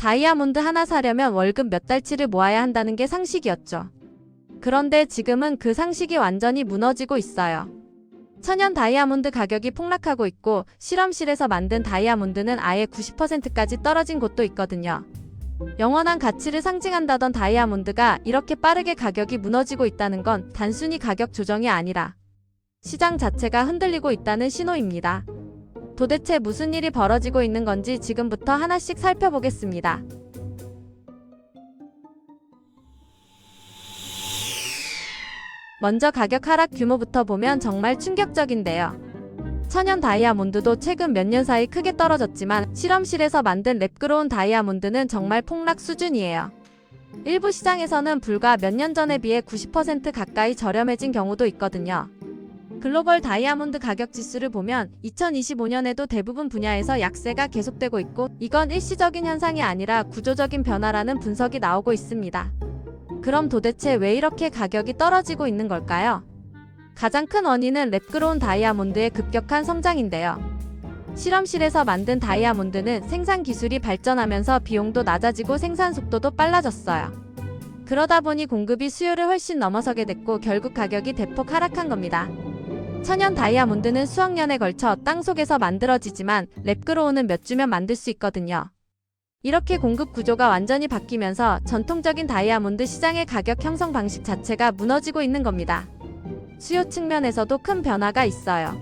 다이아몬드 하나 사려면 월급 몇 달치를 모아야 한다는 게 상식이었죠. 그런데 지금은 그 상식이 완전히 무너지고 있어요. 천연 다이아몬드 가격이 폭락하고 있고 실험실에서 만든 다이아몬드는 아예 90%까지 떨어진 곳도 있거든요. 영원한 가치를 상징한다던 다이아몬드가 이렇게 빠르게 가격이 무너지고 있다는 건 단순히 가격 조정이 아니라 시장 자체가 흔들리고 있다는 신호입니다. 도대체 무슨 일이 벌어지고 있는 건지 지금부터 하나씩 살펴보겠습니다. 먼저 가격 하락 규모부터 보면 정말 충격적인데요. 천연 다이아몬드도 최근 몇 년 사이 크게 떨어졌지만 실험실에서 만든 랩그로운 다이아몬드는 정말 폭락 수준이에요. 일부 시장에서는 불과 몇 년 전에 비해 90% 가까이 저렴해진 경우도 있거든요. 글로벌 다이아몬드 가격 지수를 보면 2025년에도 대부분 분야에서 약세가 계속되고 있고 이건 일시적인 현상이 아니라 구조적인 변화라는 분석이 나오고 있습니다. 그럼 도대체 왜 이렇게 가격이 떨어지고 있는 걸까요? 가장 큰 원인은 랩그로운 다이아몬드의 급격한 성장인데요. 실험실에서 만든 다이아몬드는 생산 기술이 발전하면서 비용도 낮아지고 생산 속도도 빨라졌어요. 그러다 보니 공급이 수요를 훨씬 넘어서게 됐고 결국 가격이 대폭 하락한 겁니다. 천연 다이아몬드는 수억 년에 걸쳐 땅속에서 만들어지지만 랩그로우는 몇 주면 만들 수 있거든요. 이렇게 공급 구조가 완전히 바뀌면서 전통적인 다이아몬드 시장의 가격 형성 방식 자체가 무너지고 있는 겁니다. 수요 측면에서도 큰 변화가 있어요.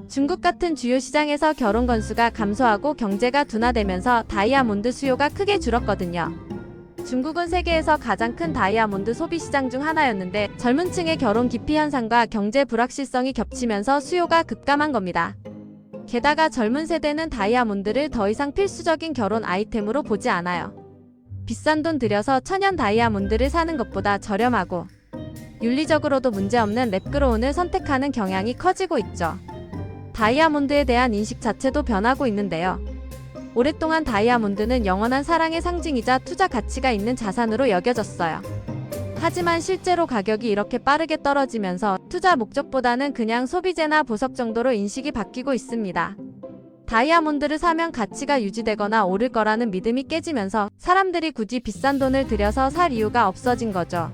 중국 같은 주요 시장에서 결혼 건수가 감소하고 경제가 둔화되면서 다이아몬드 수요가 크게 줄었거든요. 중국은 세계에서 가장 큰 다이아몬드 소비 시장 중 하나였는데 젊은 층의 결혼 기피 현상과 경제 불확실성이 겹치면서 수요가 급감한 겁니다. 게다가 젊은 세대는 다이아몬드를 더 이상 필수적인 결혼 아이템으로 보지 않아요. 비싼 돈 들여서 천연 다이아몬드를 사는 것보다 저렴하고 윤리적으로도 문제없는 랩그로운을 선택하는 경향이 커지고 있죠. 다이아몬드에 대한 인식 자체도 변하고 있는데요. 오랫동안 다이아몬드는 영원한 사랑의 상징이자 투자 가치가 있는 자산으로 여겨졌어요. 하지만 실제로 가격이 이렇게 빠르게 떨어지면서 투자 목적보다는 그냥 소비재나 보석 정도로 인식이 바뀌고 있습니다. 다이아몬드를 사면 가치가 유지되거나 오를 거라는 믿음이 깨지면서 사람들이 굳이 비싼 돈을 들여서 살 이유가 없어진 거죠.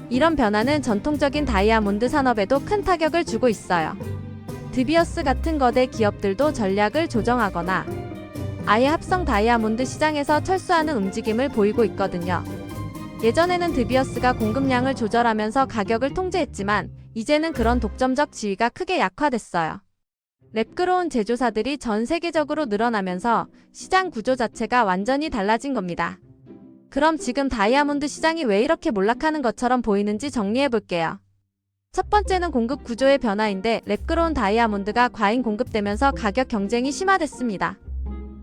이런 변화는 전통적인 다이아몬드 산업에도 큰 타격을 주고 있어요. 드비어스 같은 거대 기업들도 전략을 조정하거나 아예 합성 다이아몬드 시장에서 철수하는 움직임을 보이고 있거든요. 예전에는 드비어스가 공급량을 조절하면서 가격을 통제했지만 이제는 그런 독점적 지위가 크게 약화됐어요. 랩그로운 제조사들이 전 세계적으로 늘어나면서 시장 구조 자체가 완전히 달라진 겁니다. 그럼 지금 다이아몬드 시장이 왜 이렇게 몰락하는 것처럼 보이는지 정리해볼게요. 첫 번째는 공급 구조의 변화인데 랩그로운 다이아몬드가 과잉 공급되면서 가격 경쟁이 심화됐습니다.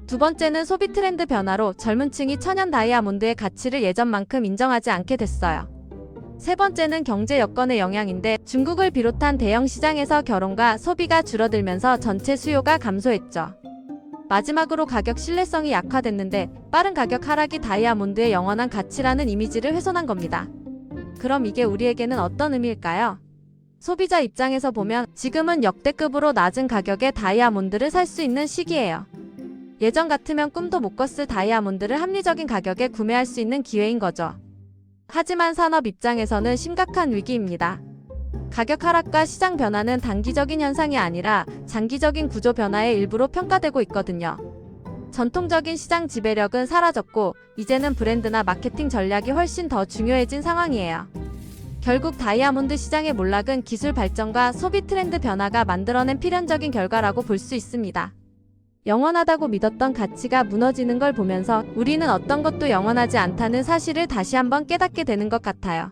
두 번째는 소비 트렌드 변화로 젊은 층이 천연 다이아몬드의 가치를 예전만큼 인정하지 않게 됐어요. 세 번째는 경제 여건의 영향인데 중국을 비롯한 대형 시장에서 결혼과 소비가 줄어들면서 전체 수요가 감소했죠. 마지막으로 가격 신뢰성이 약화됐는데 빠른 가격 하락이 다이아몬드의 영원한 가치라는 이미지를 훼손한 겁니다. 그럼 이게 우리에게는 어떤 의미일까요? 소비자 입장에서 보면 지금은 역대급으로 낮은 가격에 다이아몬드를 살 수 있는 시기예요. 예전 같으면 꿈도 못 꿨을 다이아몬드를 합리적인 가격에 구매할 수 있는 기회인 거죠. 하지만 산업 입장에서는 심각한 위기입니다. 가격 하락과 시장 변화는 단기적인 현상이 아니라 장기적인 구조 변화의 일부로 평가되고 있거든요. 전통적인 시장 지배력은 사라졌고 이제는 브랜드나 마케팅 전략이 훨씬 더 중요해진 상황이에요. 결국 다이아몬드 시장의 몰락은 기술 발전과 소비 트렌드 변화가 만들어낸 필연적인 결과라고 볼 수 있습니다. 영원하다고 믿었던 가치가 무너지는 걸 보면서 우리는 어떤 것도 영원하지 않다는 사실을 다시 한번 깨닫게 되는 것 같아요.